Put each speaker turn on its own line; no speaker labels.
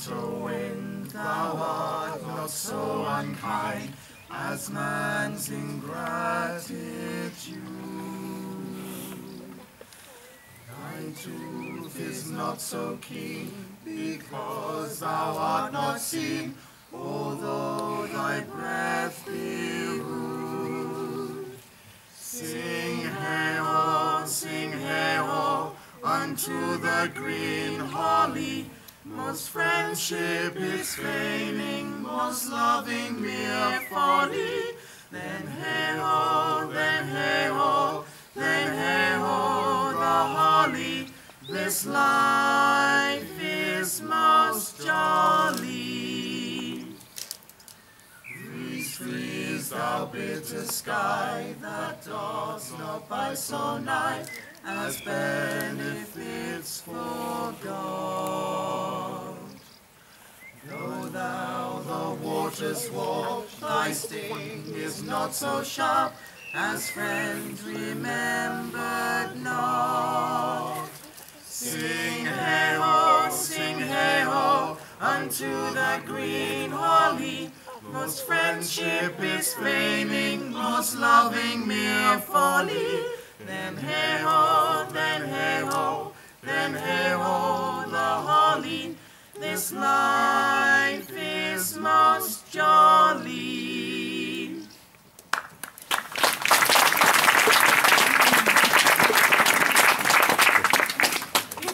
gentle wind, thou art not so unkind as man's ingratitude. Thy tooth is not so keen, because thou art not seen, although thy breath be rude. Sing hey-ho, unto the green holly, most friendship is feigning, most loving mere folly. Then hey-ho, then hey-ho, then hey-ho, the holly, this life is most jolly. Freeze, freeze, thou bitter sky, that dost not by so nigh, as benefits for God. Though thou the waters walk, thy sting is not so sharp, as friends remembered not. Sing hey-ho, unto the green holly, most friendship is feigning, most loving mere folly. Then hey-ho, then hey-ho, then hey-ho, the holly, this life is most jolly.